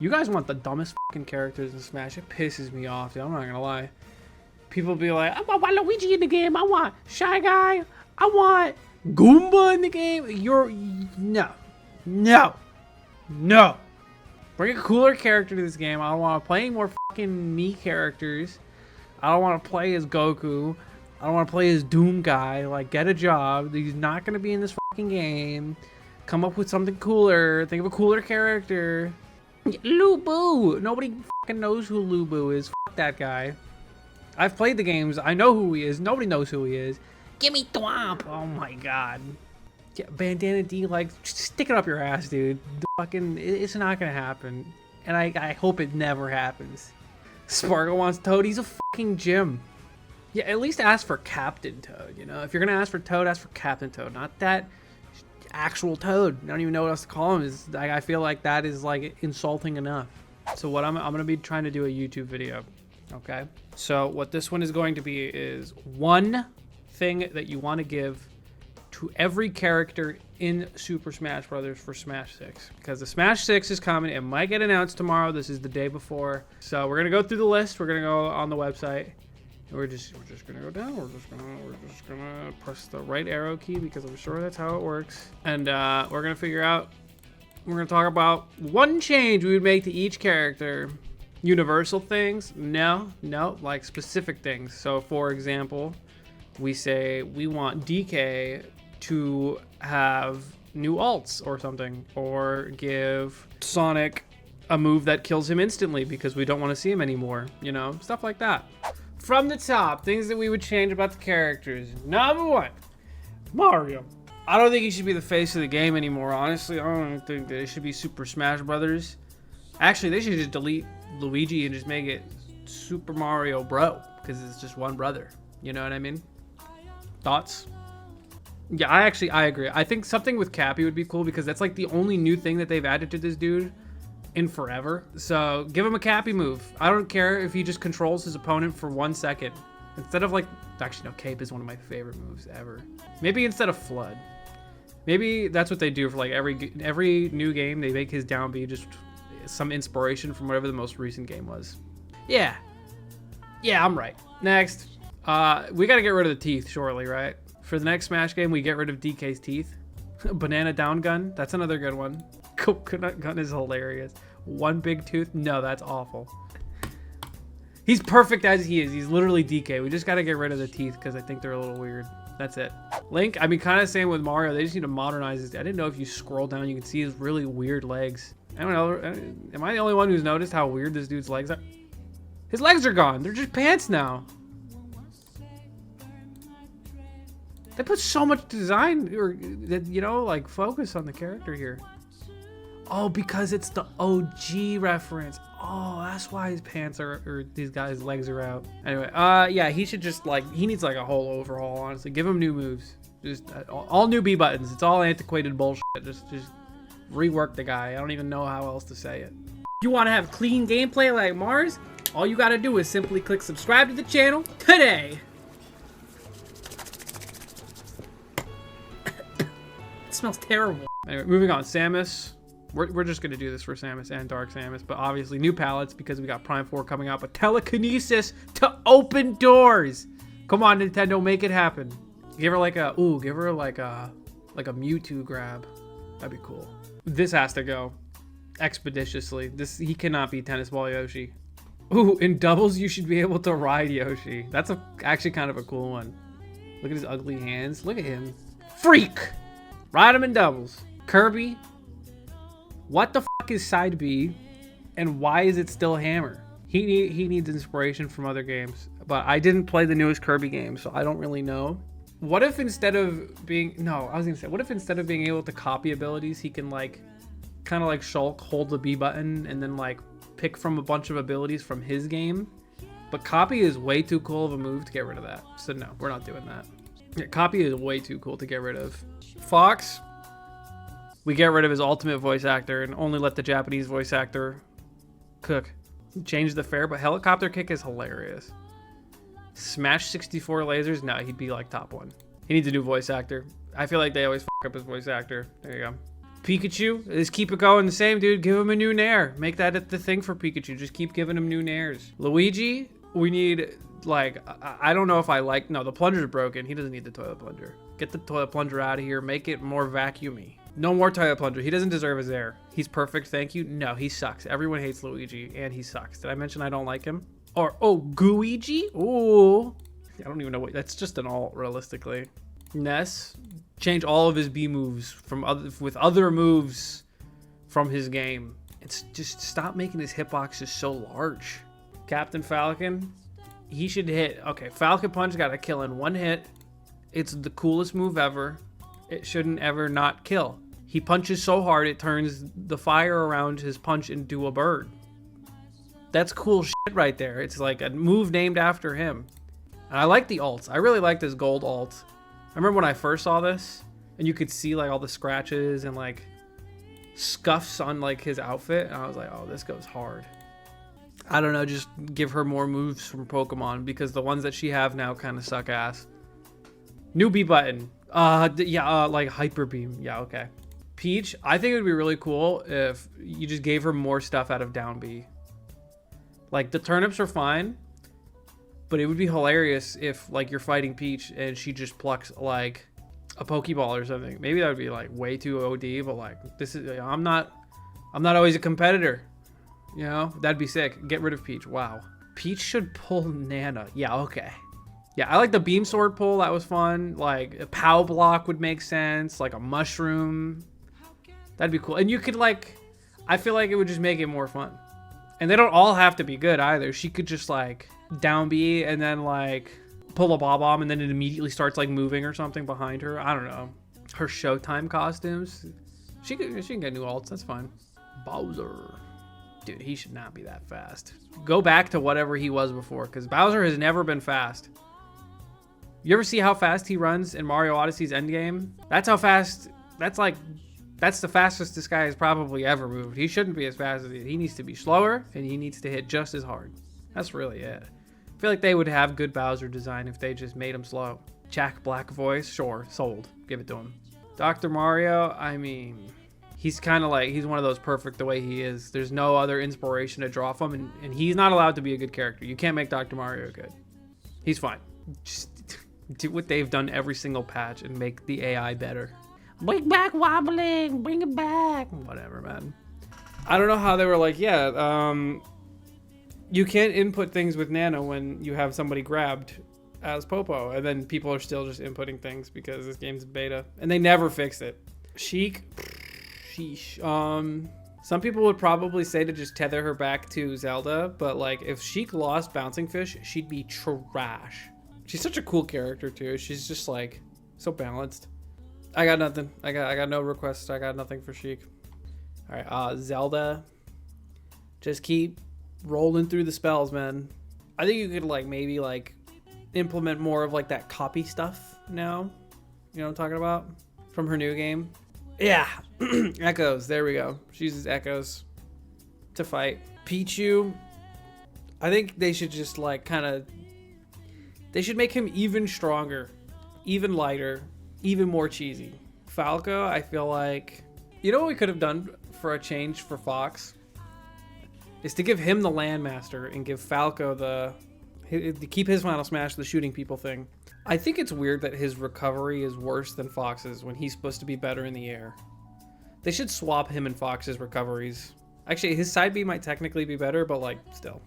You guys want the dumbest fucking characters in Smash. It pisses me off, dude. I'm not gonna lie. People be like, I want Luigi in the game. I want Shy Guy. I want Goomba in the game. No. Bring a cooler character to this game. I don't want to play any more fucking me characters. I don't want to play as Goku. I don't want to play as Doom Guy. Like, get a job. He's not going to be in this fucking game. Come up with something cooler. Think of a cooler character. Lu Bu. Nobody fucking knows who Lu Bu is. Fuck that guy. I've played the games. I know who he is. Nobody knows who he is. Give me Thwomp. Oh my god. Yeah, Bandana D, like, stick it up your ass, dude. It's not gonna happen. And I hope it never happens. Sparkle wants Toad. He's a fucking gym. Yeah, at least ask for Captain Toad, you know? If you're gonna ask for Toad, ask for Captain Toad, not that actual Toad. I don't even know what else to call him. I feel like that is, like, insulting enough. So what I'm gonna be trying to do a YouTube video, okay? So what this one is going to be is one thing that you want to give to every character in Super Smash Brothers for Smash 6, because the Smash 6 is coming. It might get announced tomorrow. This is the day before. So we're gonna go through the list. We're gonna go on the website. And we're just gonna go down. We're just gonna press the right arrow key because I'm sure that's how it works. And we're gonna figure out. We're gonna talk about one change we would make to each character. Universal things? No, like specific things. So for example, we say we want DK to have new alts or something, or give Sonic a move that kills him instantly because we don't want to see him anymore, you know, stuff like that. From the top, things that we would change about the characters. Number 1, Mario. I don't think he should be the face of the game anymore, honestly. I don't think that it should be Super Smash Brothers. Actually, they should just delete Luigi and just make it Super Mario Bro, because it's just one brother. You know what I mean? Thoughts? Yeah, I agree. I think something with Cappy would be cool because that's like the only new thing that they've added to this dude in forever. So give him a Cappy move. I don't care if he just controls his opponent for 1 second. Instead of like, actually no, Cape is one of my favorite moves ever. Maybe instead of Flood. Maybe that's what they do for like every new game. They make his down B just some inspiration from whatever the most recent game was. Yeah, I'm right. Next, we gotta get rid of the teeth shortly, right? For the next Smash game, we get rid of DK's teeth. Banana down gun, that's another good one. Coconut gun is hilarious. One big tooth, no, that's awful. He's perfect as he is. He's literally DK. We just gotta get rid of the teeth because I think they're a little weird. That's it. Link, I mean, kind of same with Mario. They just need to modernize this. I didn't know if you scroll down, you can see his really weird legs. I don't know. Am I the only one who's noticed how weird this dude's legs are? His legs are gone. They're just pants now. They put so much design, or you know, like focus on the character here. Oh, because it's the OG reference. Oh, that's why his pants are, or these guys' legs are out. Anyway, yeah, he should just like, he needs like a whole overhaul, honestly. Give him new moves. Just all new B buttons. It's all antiquated bullshit. Just rework the guy. I don't even know how else to say it. You want to have clean gameplay like Mars? All you got to do is simply click subscribe to the channel today. It smells terrible. Anyway, moving on. Samus. We're just going to do this for Samus and Dark Samus, but obviously new palettes because we got Prime 4 coming out, but telekinesis to open doors. Come on, Nintendo, make it happen. Give her like a, give her like a Mewtwo grab. That'd be cool. This has to go expeditiously. He cannot be Tennis Ball Yoshi. Ooh, in doubles, you should be able to ride Yoshi. That's actually kind of a cool one. Look at his ugly hands. Look at him. Freak! Ride him in doubles. Kirby. What the fuck is side B? And why is it still Hammer? He needs inspiration from other games. But I didn't play the newest Kirby game, so I don't really know. What if instead of being... No, I was gonna say, what if instead of being able to copy abilities, he can like... kind of like Shulk, hold the B button, and then like pick from a bunch of abilities from his game? But copy is way too cool of a move to get rid of that. So no, we're not doing that. Yeah, copy is way too cool to get rid of. Fox, we get rid of his ultimate voice actor and only let the Japanese voice actor cook. Change the fare, but helicopter kick is hilarious. Smash 64 lasers, no, he'd be like top 1. He needs a new voice actor. I feel like they always fuck up his voice actor. There you go. Pikachu, just keep it going the same, dude. Give him a new nair. Make that the thing for Pikachu. Just keep giving him new nairs. Luigi, we need, like, I don't know if I like, no, the plunger's broken. He doesn't need the toilet plunger. Get the toilet plunger out of here. Make it more vacuumy. No more toilet plunger. He doesn't deserve his air. He's perfect, thank you. No, he sucks. Everyone hates Luigi, and he sucks. Did I mention I don't like him? Or, oh, Gooigi? Ooh. I don't even know what, that's just an alt, realistically. Ness, change all of his B moves with other moves from his game. It's just stop making his hitboxes so large. Captain Falcon, he should hit. Okay, Falcon Punch got to kill in one hit. It's the coolest move ever. It shouldn't ever not kill. He punches so hard it turns the fire around his punch into a bird. That's cool shit right there. It's like a move named after him. And I like the alts. I really like this gold alt. I remember when I first saw this and you could see like all the scratches and like scuffs on like his outfit. And I was like, oh, this goes hard. I don't know. Just give her more moves from Pokemon because the ones that she have now kind of suck ass. New B button. Like Hyper Beam. Yeah, okay. Peach, I think it would be really cool if you just gave her more stuff out of down B. Like the turnips are fine. But it would be hilarious if, like, you're fighting Peach and she just plucks, like, a Pokeball or something. Maybe that would be, like, way too OD, but, like, this is... I'm not always a competitor. You know? That'd be sick. Get rid of Peach. Wow. Peach should pull Nana. Yeah, okay. Yeah, I like the Beam Sword pull. That was fun. Like, a POW block would make sense. Like, a Mushroom. That'd be cool. And you could, like... I feel like it would just make it more fun. And they don't all have to be good, either. She could just, like... down B and then like pull a Bob-omb and then it immediately starts like moving or something behind her. I don't know. Her Showtime costumes. She can get new alts. That's fine. Bowser. Dude, he should not be that fast. Go back to whatever he was before because Bowser has never been fast. You ever see how fast he runs in Mario Odyssey's endgame? That's how fast. That's the fastest this guy has probably ever moved. He shouldn't be as fast as he needs to be slower and he needs to hit just as hard. That's really it. I feel like they would have good Bowser design if they just made him slow. Jack Black voice, sure, sold. Give it to him. Dr. Mario, I mean, he's kind of like, he's one of those perfect the way he is. There's no other inspiration to draw from, and he's not allowed to be a good character. You can't make Dr. Mario good. He's fine. Just do what they've done every single patch and make the AI better. Bring back wobbling, bring it back. Whatever, man. I don't know how they were like, yeah, you can't input things with Nano when you have somebody grabbed as Popo, and then people are still just inputting things because this game's beta, and they never fix it. Sheik, sheesh. Some people would probably say to just tether her back to Zelda, but like if Sheik lost Bouncing Fish, she'd be trash. She's such a cool character too. She's just like so balanced. I got nothing. I got no requests. I got nothing for Sheik. All right, Zelda. Just keep rolling through the spells, man. I think you could like maybe like implement more of like that copy stuff now. You know what I'm talking about? From her new game. Yeah. Echoes. There we go. She uses echoes to fight. Pichu. I think they should just like kind of... They should make him even stronger, even lighter, even more cheesy. Falco, I feel like... You know what we could have done for a change for Fox? Is to give him the Landmaster and give Falco to keep his Final Smash the shooting people thing. I think it's weird that his recovery is worse than Fox's when he's supposed to be better in the air. They should swap him and Fox's recoveries. Actually, his side B might technically be better, but like, still,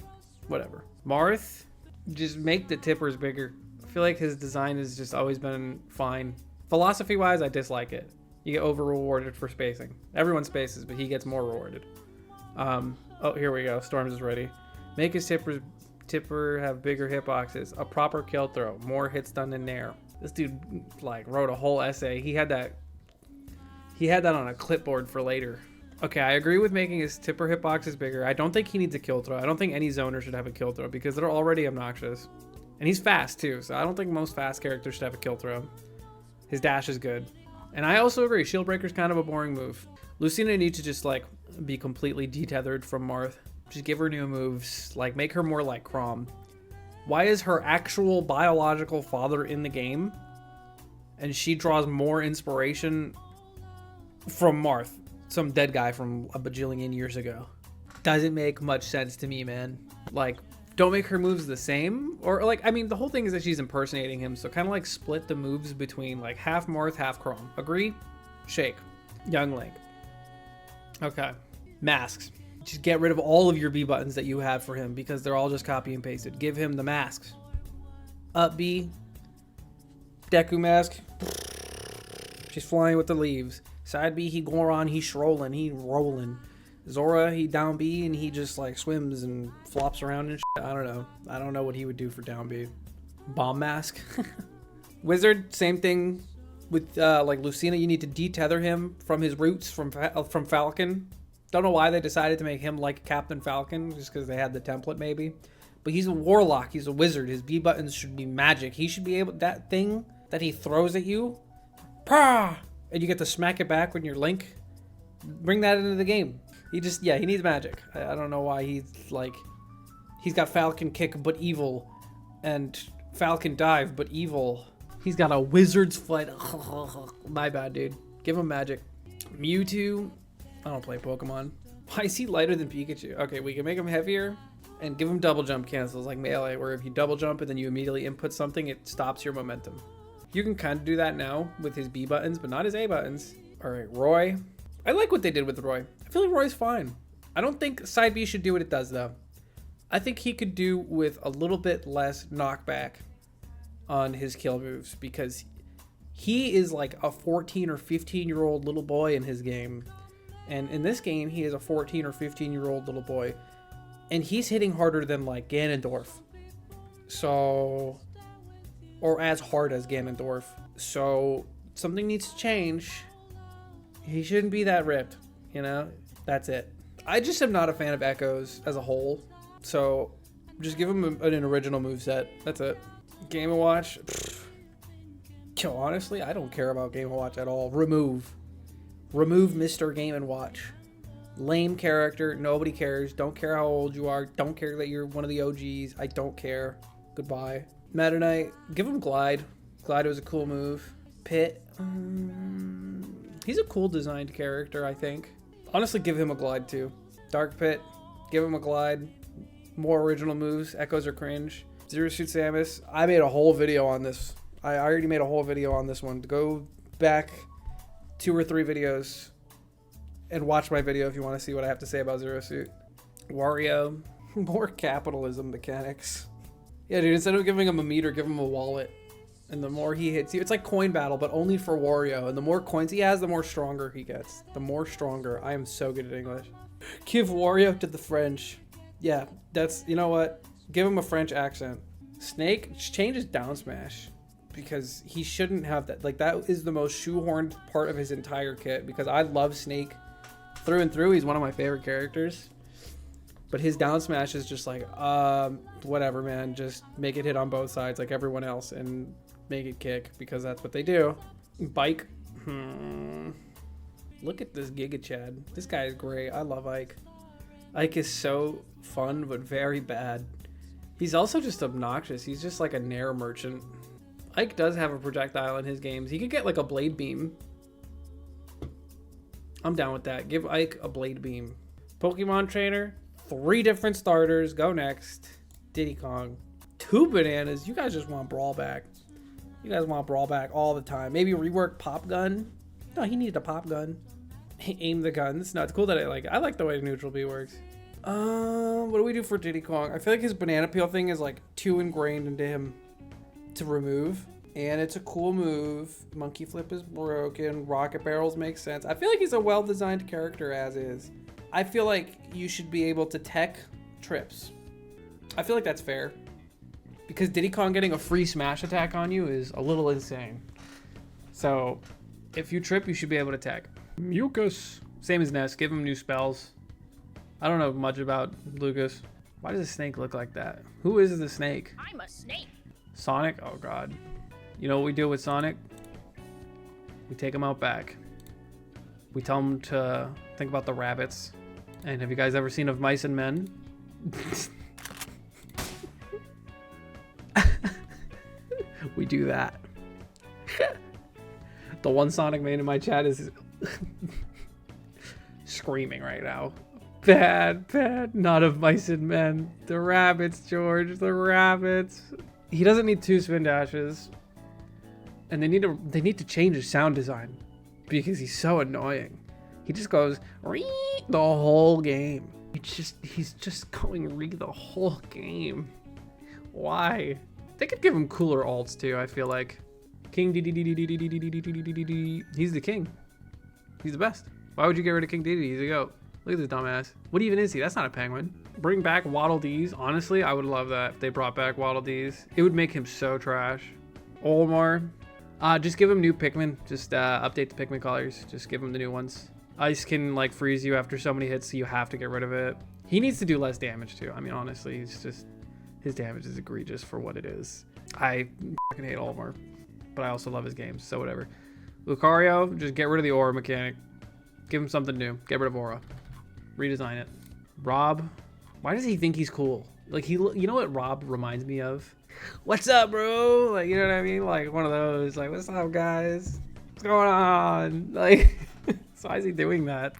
whatever. Marth, just make the tippers bigger. I feel like his design has just always been fine. Philosophy-wise, I dislike it. You get over-rewarded for spacing. Everyone spaces, but he gets more rewarded. Oh, here we go. Storms is ready. Make his tipper have bigger hitboxes. A proper kill throw. More hits done in air. This dude like wrote a whole essay. He had that on a clipboard for later. Okay, I agree with making his tipper hitboxes bigger. I don't think he needs a kill throw. I don't think any zoner should have a kill throw because they're already obnoxious. And he's fast too, so I don't think most fast characters should have a kill throw. His dash is good. And I also agree, Shield Breaker's kind of a boring move. Lucina needs to just like be completely detethered from Marth. Just give her new moves, like make her more like Chrom. Why is her actual biological father in the game and she draws more inspiration from Marth? some dead guy from a bajillion years ago. Doesn't make much sense to me, man. Like, don't make her moves the same. Or, like, I mean, the whole thing is that she's impersonating him. So kind of, like, split the moves between, like, half Marth, half Chrome. Agree? Shake. Young Link. Okay. Masks. Just get rid of all of your B buttons that you have for him because they're all just copy and pasted. Give him the masks. Up B. Deku mask. She's flying with the leaves. Side B, he Goron, he strolling, he rolling. Zora, he down B and he just like swims and flops around and shit. I don't know. I don't know what he would do for down B. Bomb mask. Wizard, same thing with like Lucina. You need to detether him from his roots from Falcon. Don't know why they decided to make him like Captain Falcon, just because they had the template maybe. But he's a warlock, he's a wizard. His B buttons should be magic. He should be able, that thing that he throws at you, pah, and you get to smack it back when you're Link. Bring that into the game. He just, yeah, he needs magic. I don't know why he's like, he's got Falcon kick but evil, and Falcon dive but evil. He's got a wizard's flight. My bad, dude. Give him magic. Mewtwo. I don't play Pokemon. Why is he lighter than Pikachu? Okay, we can make him heavier and give him double jump cancels like Melee, where if you double jump and then you immediately input something, it stops your momentum. You can kind of do that now with his B buttons, but not his A buttons. All right, Roy. I like what they did with Roy. I feel like Roy's fine. I don't think side B should do what it does though. I think he could do with a little bit less knockback on his kill moves because he is like a 14 or 15-year-old little boy in his game. And in this game, he is a 14 or 15-year-old little boy. And he's hitting harder than like Ganondorf. So, or as hard as Ganondorf. So something needs to change. He shouldn't be that ripped, you know? That's it. I just am not a fan of Echoes as a whole. So just give him an original moveset. That's it. Game & Watch. Yo, honestly, I don't care about Game & Watch at all. Remove Mr. Game & Watch. Lame character. Nobody cares. Don't care how old you are. Don't care that you're one of the OGs. I don't care. Goodbye. Meta Knight. Give him Glide. Glide was a cool move. Pit. He's a cool designed character, I think. Honestly, give him a Glide too. Dark Pit. Give him a Glide. More original moves. Echoes are cringe. Zero Suit Samus. I made a whole video on this. I already made a whole video on this one. Go back 2 or 3 videos and watch my video if you want to see what I have to say about Zero Suit. Wario. More capitalism mechanics. Yeah, dude, instead of giving him a meter, give him a wallet. And the more he hits you, it's like coin battle, but only for Wario. And the more coins he has, the more stronger he gets. The more stronger. I am so good at English. Give Wario to the French. Yeah, that's, you know what? Give him a French accent. Snake, change his down smash. Because he shouldn't have that. Like, that is the most shoehorned part of his entire kit. Because I love Snake through and through. He's one of my favorite characters. But his down smash is just like, whatever, man. Just make it hit on both sides like everyone else. And make it kick. Because that's what they do. Bike. Look at this Giga Chad. This guy is great. I love Ike. Ike is so fun, but very bad. He's also just obnoxious. He's just like a Nair merchant. Ike does have a projectile in his games. He could get like a blade beam. I'm down with that. Give Ike a blade beam. Pokemon trainer. 3 different starters. Go next. Diddy Kong. 2 bananas. You guys just want Brawl back. You guys want Brawl back all the time. Maybe rework Pop Gun. No, he needed a Pop Gun. Aim the guns. No, it's cool that I like the way Neutral B works. What do we do for Diddy Kong? I feel like his banana peel thing is like too ingrained into him to remove. And it's a cool move. Monkey Flip is broken. Rocket Barrels make sense. I feel like he's a well-designed character as is. I feel like you should be able to tech trips. I feel like that's fair. Because Diddy Kong getting a free smash attack on you is a little insane. So, if you trip, you should be able to tech. Mucus. Same as Ness. Give him new spells. I don't know much about Lucas. Why does a snake look like that? Who is the snake? I'm a snake. Sonic? Oh, God. You know what we do with Sonic? We take him out back. We tell him to think about the rabbits. And have you guys ever seen Of Mice and Men? We do that. The one Sonic main in my chat is screaming right now. Bad, bad. Not of mice and men. The rabbits, George. The rabbits. He doesn't need 2 spin dashes. And they need to change his sound design because he's so annoying. He just goes "Ree" the whole game. He's just going "Ree" the whole game. Why? They could give him cooler alts too, I feel like. King D. He's the king. He's the best. Why would you get rid of King D? He's a goat. Look at this dumbass. What even is he? That's not a penguin. Bring back Waddle Dees. Honestly, I would love that if they brought back Waddle Dees. It would make him so trash. Olimar. Just give him new Pikmin. Just update the Pikmin colors. Just give him the new ones. Ice can like freeze you after so many hits, so you have to get rid of it. He needs to do less damage too. I mean, honestly, his damage is egregious for what it is. I fucking hate Olimar, but I also love his games, so whatever. Lucario, just get rid of the aura mechanic. Give him something new. Get rid of aura. Redesign it. Rob, why does he think he's cool? Like you know what Rob reminds me of? What's up, bro? Like, you know what I mean? Like one of those, like, what's up, guys? What's going on? Like, so why is he doing that?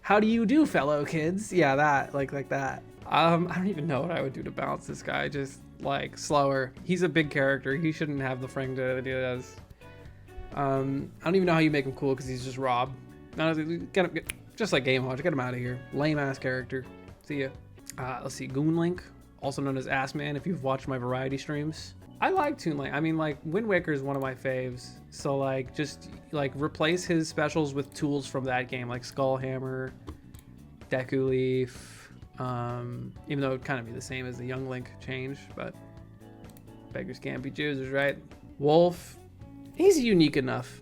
How do you do, fellow kids? Yeah, that, like that. I don't even know what I would do to balance this guy. Just like slower. He's a big character. He shouldn't have the frame that he does. I don't even know how you make him cool because he's just Rob. Just like Game Watch, get him out of here. Lame ass character. See ya. Let's see, Goon Link, also known as Ass Man if you've watched my variety streams. I like Toon Link. I mean, like, Wind Waker is one of my faves. So like, just like replace his specials with tools from that game, like Skull Hammer, Deku Leaf. Even though it'd kind of be the same as the Young Link change, but beggars can't be choosers, right? Wolf, he's unique enough.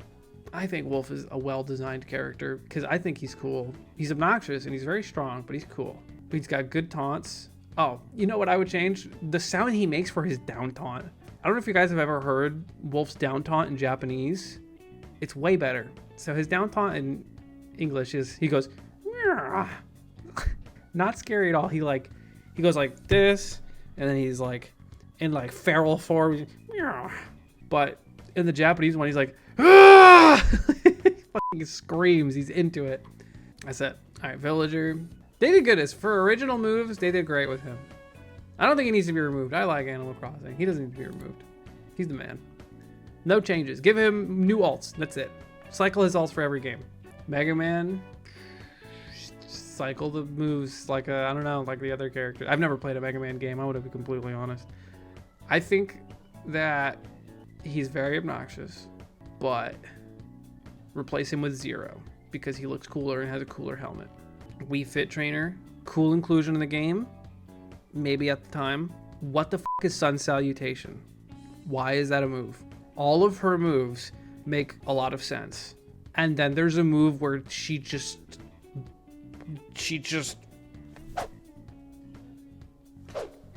I think Wolf is a well-designed character because I think he's cool. He's obnoxious and he's very strong, but he's cool. He's got good taunts. Oh, you know what I would change? The sound he makes for his down taunt. I don't know if you guys have ever heard Wolf's down taunt in Japanese. It's way better. So his down taunt in English is, he goes, not scary at all. He goes like this, and then he's like in like feral form. But in the Japanese one, he's like, he fucking screams. He's into it. That's it. All right, Villager. They did good. As for original moves, they did great with him. I don't think he needs to be removed. I like Animal Crossing. He doesn't need to be removed. He's the man. No changes. Give him new alts. That's it. Cycle his alts for every game. Mega Man. Cycle the moves like I don't know, like the other characters. I've never played a Mega Man game. I would have been completely honest. I think that he's very obnoxious, but replace him with Zero because he looks cooler and has a cooler helmet. Wii Fit Trainer, cool inclusion in the game, maybe at the time. What the fuck is Sun Salutation? Why is that a move? All of her moves make a lot of sense. And then there's a move where she just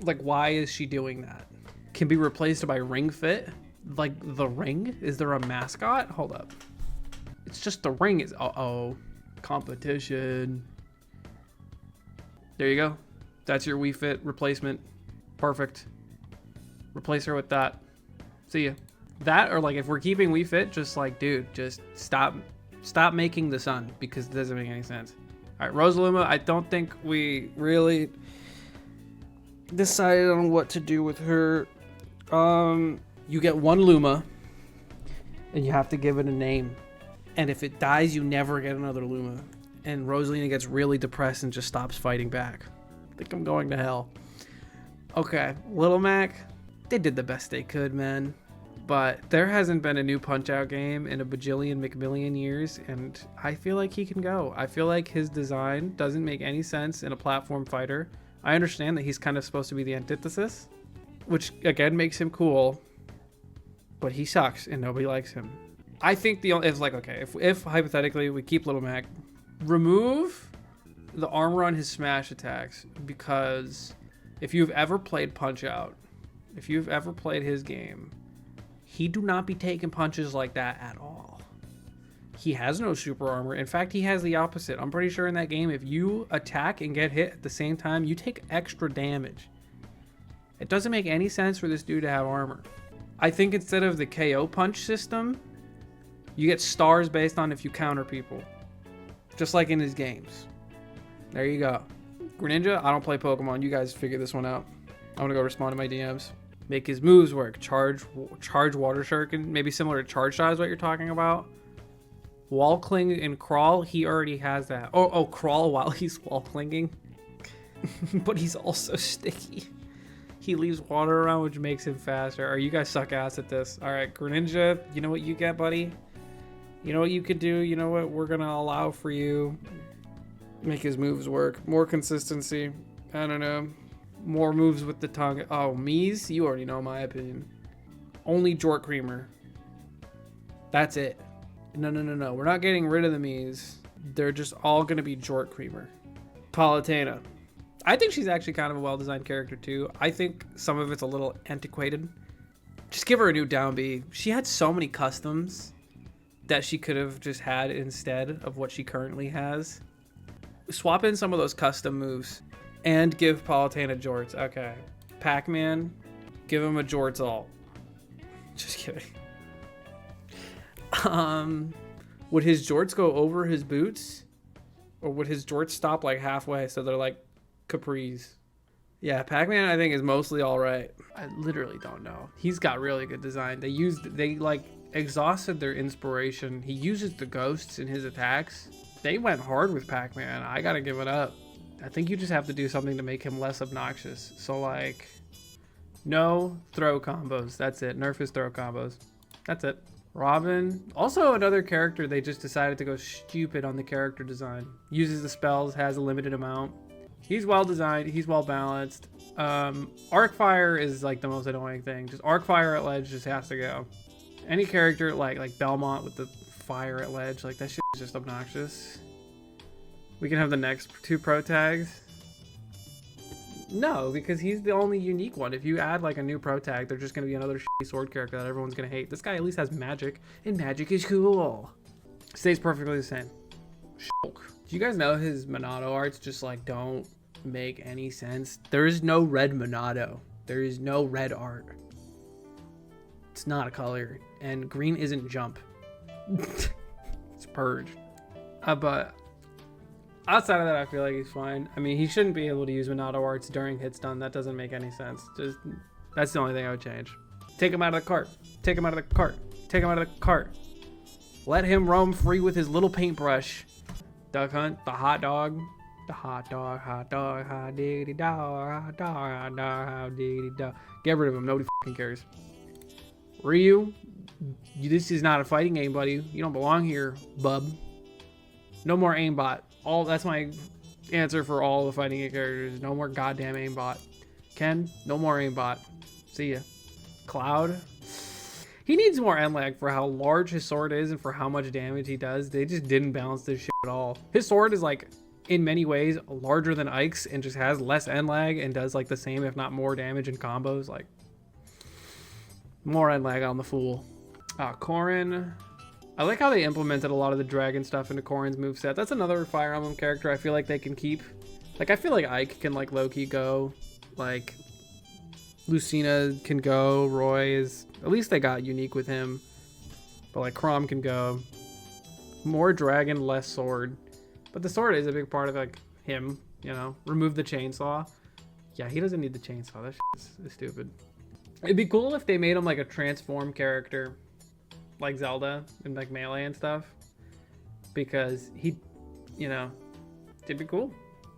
like, why is she doing that? Can be replaced by Ring Fit. Like the ring? Is there a mascot? Hold up. It's just the ring is, competition. There you go. That's your Wii Fit replacement. Perfect. Replace her with that. See ya. That, or like if we're keeping Wii Fit, just like, dude, just stop making the sun because it doesn't make any sense. All right, Rosaluma, I don't think we really decided on what to do with her. You get one Luma and you have to give it a name. And if it dies, you never get another Luma. And Rosalina gets really depressed and just stops fighting back. I think I'm going to hell. Okay, Little Mac, they did the best they could, man. But there hasn't been a new Punch-Out game in a bajillion McMillion years, and I feel like he can go. I feel like his design doesn't make any sense in a platform fighter. I understand that he's kind of supposed to be the antithesis, which again makes him cool, but he sucks and nobody likes him. I think it's like, okay, if hypothetically we keep Little Mac, remove the armor on his smash attacks, because if you've ever played Punch-Out, if you've ever played his game, he do not be taking punches like that at all. He has no super armor. In fact, he has the opposite. I'm pretty sure in that game, if you attack and get hit at the same time, you take extra damage. It doesn't make any sense for this dude to have armor. I think instead of the KO punch system, you get stars based on if you counter people. just like in his games. There you go. Greninja, I don't play Pokemon. You guys figure this one out. I'm gonna go respond to my DMs. Make his moves work. Charge Water Shuriken. Maybe similar to Charge Shot is what you're talking about. Wall Cling and Crawl, he already has that. Oh, Crawl while he's wall clinging. But he's also sticky. He leaves water around, which makes him faster. Or you guys suck ass at this. All right, Greninja, you know what you get, buddy? You know what you could do? You know what we're gonna allow for you? Make his moves work. More consistency. I don't know. More moves with the tongue. Oh, Mies? You already know my opinion. Only Jort Creamer. That's it. No. We're not getting rid of the Mies. They're just all going to be Jort Creamer. Palutena. I think she's actually kind of a well-designed character, too. I think some of it's a little antiquated. Just give her a new down B. She had so many customs that she could have just had instead of what she currently has. Swap in some of those custom moves and give Palutena Jorts. Okay. Pac-Man, give him a Jorts alt. Just kidding. Would his Jorts go over his boots? Or would his Jorts stop like halfway so they're like capris? Yeah, Pac-Man I think is mostly all right. I literally don't know. He's got really good design. They like exhausted their inspiration. He uses the ghosts in his attacks. They went hard with Pac-Man. I gotta give it up. I think you just have to do something to make him less obnoxious. So like, no throw combos. That's it. Nerf his throw combos. That's it. Robin, also another character they just decided to go stupid on the character design. Uses the spells, has a limited amount. He's well designed, he's well balanced. Arc Fire is like the most annoying thing. Just Arc Fire at ledge just has to go. Any character like Belmont with the fire at ledge, like that shit is just obnoxious. We can have the next 2 pro tags. No, because he's the only unique one. If you add like a new pro tag, they're just gonna be another shitty sword character that everyone's gonna hate. This guy at least has magic, and magic is cool. Stays perfectly the same. Shulk. Do you guys know his Monado arts just like don't make any sense? There is no red Monado. There is no red art. It's not a color, and green isn't jump. It's purge. But outside of that, I feel like he's fine. I mean, he shouldn't be able to use Monado arts during hit stun. That doesn't make any sense. Just that's the only thing I would change. Take him out of the cart. Take him out of the cart. Take him out of the cart. Let him roam free with his little paintbrush. Duck Hunt, the hot dog. The hot dog, hot diggity dog, hot dog, how diggity dog. Get rid of him. Nobody fucking cares. Ryu, this is not a fighting game, buddy. You don't belong here, bub. No more aimbot. That's my answer for all the fighting game characters. No more goddamn aimbot. Ken, no more aimbot. See ya. Cloud, he needs more end lag for how large his sword is and for how much damage he does. They just didn't balance this shit at all. His sword is like, in many ways, larger than Ike's and just has less end lag and does like the same, if not more damage in combos. Like, more end lag on the fool. Corrin. I like how they implemented a lot of the dragon stuff into Corrin's moveset. That's another Fire Emblem character I feel like they can keep. Like, I feel like Ike can, like, low-key go. Like, Lucina can go. Roy is... At least they got unique with him. But, like, Chrom can go. More dragon, less sword. But the sword is a big part of, like, him, you know? Remove the chainsaw. Yeah, he doesn't need the chainsaw. That shit is stupid. It'd be cool if they made him, like, a transform character. Like Zelda and like Melee and stuff, because he, you know, it'd be cool.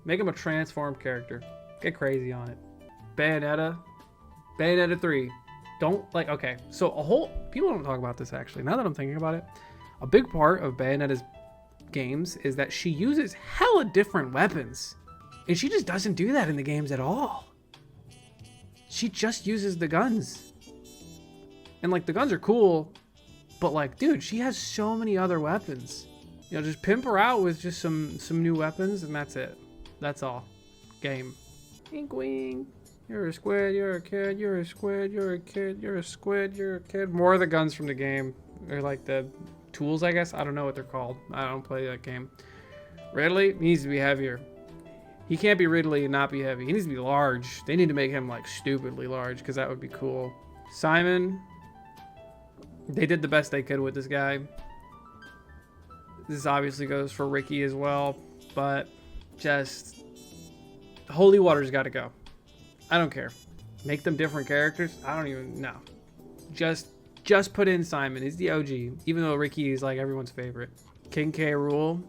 Make him a transformed character. Get crazy on it. Bayonetta 3. Don't like, okay, so people don't talk about this actually. Now that I'm thinking about it, a big part of Bayonetta's games is that she uses hella different weapons, and she just doesn't do that in the games at all. She just uses the guns, and like the guns are cool. But like, dude, she has so many other weapons. You know, just pimp her out with just some new weapons, and that's it. That's all. Game. Ink wing. You're a squid, you're a kid, you're a squid, you're a kid, you're a squid, you're a kid. More of the guns from the game. They're like the tools, I guess. I don't know what they're called. I don't play that game. Ridley needs to be heavier. He can't be Ridley and not be heavy. He needs to be large. They need to make him like stupidly large, because that would be cool. Simon. They did the best they could with this guy. This obviously goes for Ricky as well, but just Holy Water's got to go. I don't care. Make them different characters. I don't even know. Just put in Simon. He's the OG, even though Ricky is like everyone's favorite. King K. Rool.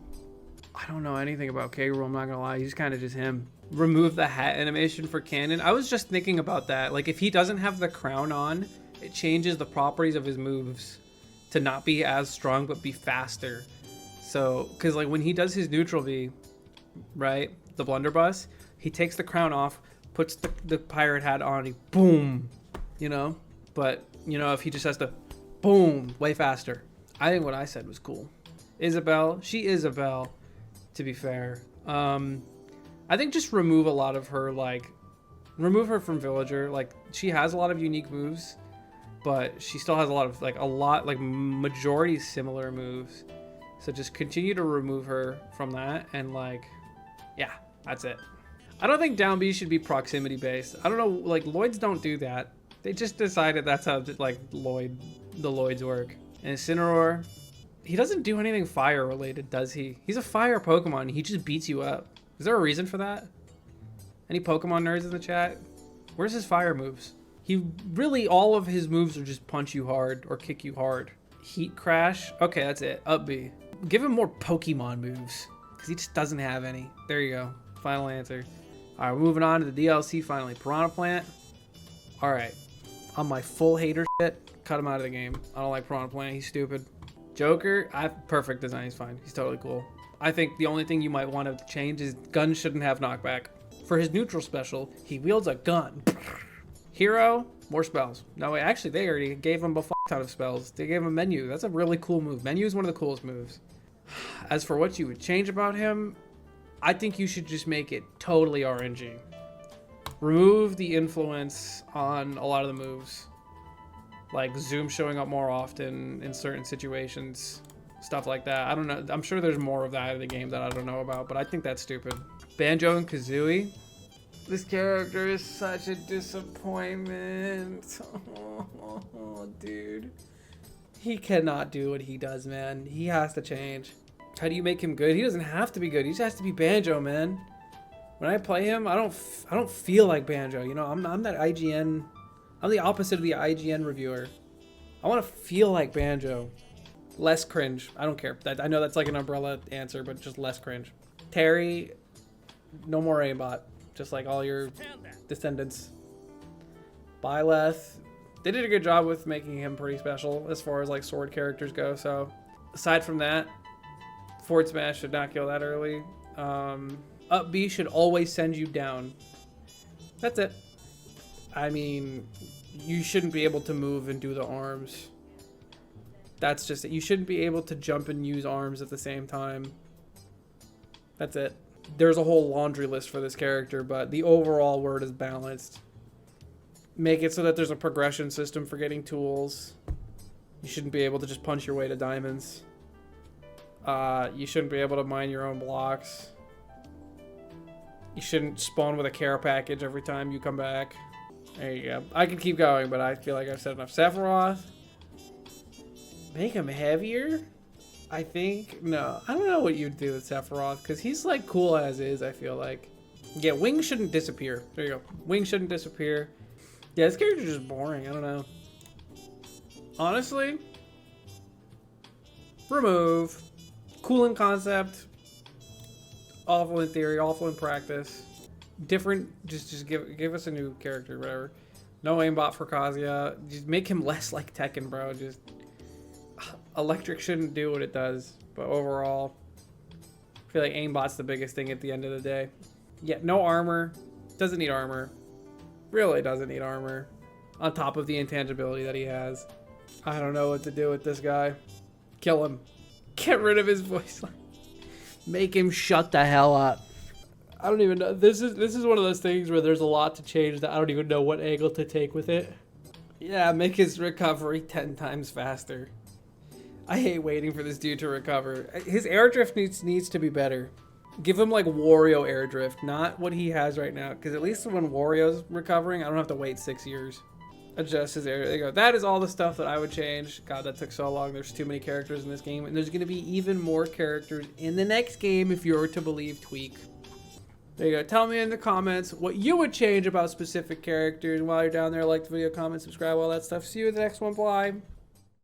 I don't know anything about K. Rool. I'm not gonna lie. He's kind of just him. Remove the hat animation for canon. I was just thinking about that. Like if he doesn't have the crown on, it changes the properties of his moves to not be as strong but be faster. So, because like when he does his neutral V, right, the blunderbuss, he takes the crown off, puts the pirate hat on, he boom, you know. But you know, if he just has to boom, way faster. I think what I said was cool. Isabelle, she Isabelle, to be fair. I think just remove a lot of her, like, remove her from Villager. Like, she has a lot of unique moves, but she still has a lot of, like, majority similar moves. So just continue to remove her from that, and, like, yeah, that's it. I don't think down B should be proximity based. I don't know, like, Lloyds don't do that. They just decided that's how, like, the Lloyds work. And Incineroar, he doesn't do anything fire related, does he? He's a fire Pokemon. He just beats you up. Is there a reason for that? Any Pokemon nerds in the chat? Where's his fire moves? He really, all of his moves are just punch you hard or kick you hard. Heat Crash. Okay, that's it. Up B. Give him more Pokemon moves, because he just doesn't have any. There you go. Final answer. All right, we're moving on to the DLC finally. Piranha Plant. All right. On my full hater shit, cut him out of the game. I don't like Piranha Plant. He's stupid. Joker, perfect design. He's fine. He's totally cool. I think the only thing you might want to change is guns shouldn't have knockback. For his neutral special, he wields a gun. Hero, more spells. No, wait, actually, they already gave him a fuck ton of spells. They gave him Menu. That's a really cool move. Menu is one of the coolest moves. As for what you would change about him, I think you should just make it totally RNG. Remove the influence on a lot of the moves. Like Zoom showing up more often in certain situations. Stuff like that. I don't know. I'm sure there's more of that in the game that I don't know about, but I think that's stupid. Banjo and Kazooie. This character is such a disappointment. Oh, dude. He cannot do what he does, man. He has to change. How do you make him good? He doesn't have to be good. He just has to be Banjo, man. When I play him, I don't feel like Banjo. You know, I'm that IGN. I'm the opposite of the IGN reviewer. I want to feel like Banjo. Less cringe. I don't care. I know that's like an umbrella answer, but just less cringe. Terry, no more aimbot. Just like all your descendants. Byleth, they did a good job with making him pretty special as far as like sword characters go. So aside from that, Forward Smash should not kill that early. Up B should always send you down. That's it. I mean, you shouldn't be able to move and do the arms. That's just it. You shouldn't be able to jump and use arms at the same time. That's it. There's a whole laundry list for this character, but the overall word is balanced. Make it so that there's a progression system for getting tools. You shouldn't be able to just punch your way to diamonds. You shouldn't be able to mine your own blocks. You shouldn't spawn with a care package every time you come back. There you go. I can keep going, but I feel like I've said enough. Sephiroth. Make him heavier? I think. No. I don't know what you'd do with Sephiroth, because he's like cool as is, I feel like. Yeah, wings shouldn't disappear. There you go. Wings shouldn't disappear. Yeah, this character's just boring. I don't know. Honestly, remove. Cool in concept. Awful in theory. Awful in practice. Different. Just give us a new character, whatever. No aimbot for Kazuya. Just make him less like Tekken, bro. Just electric shouldn't do what it does, but overall, I feel like aimbot's the biggest thing at the end of the day. Yeah, no armor. Doesn't need armor. Really doesn't need armor. On top of the intangibility that he has. I don't know what to do with this guy. Kill him. Get rid of his voice line. Make him shut the hell up. I don't even know. This is one of those things where there's a lot to change that I don't even know what angle to take with it. Yeah, make his recovery 10 times faster. I hate waiting for this dude to recover. His air drift needs to be better. Give him like Wario air drift, not what he has right now. Because at least when Wario's recovering, I don't have to wait 6 years. Adjust his area. There you go. That is all the stuff that I would change. God, that took so long. There's too many characters in this game. And there's going to be even more characters in the next game if you're to believe Tweak. There you go. Tell me in the comments what you would change about specific characters. And while you're down there, like the video, comment, subscribe, all that stuff. See you in the next one. Bye.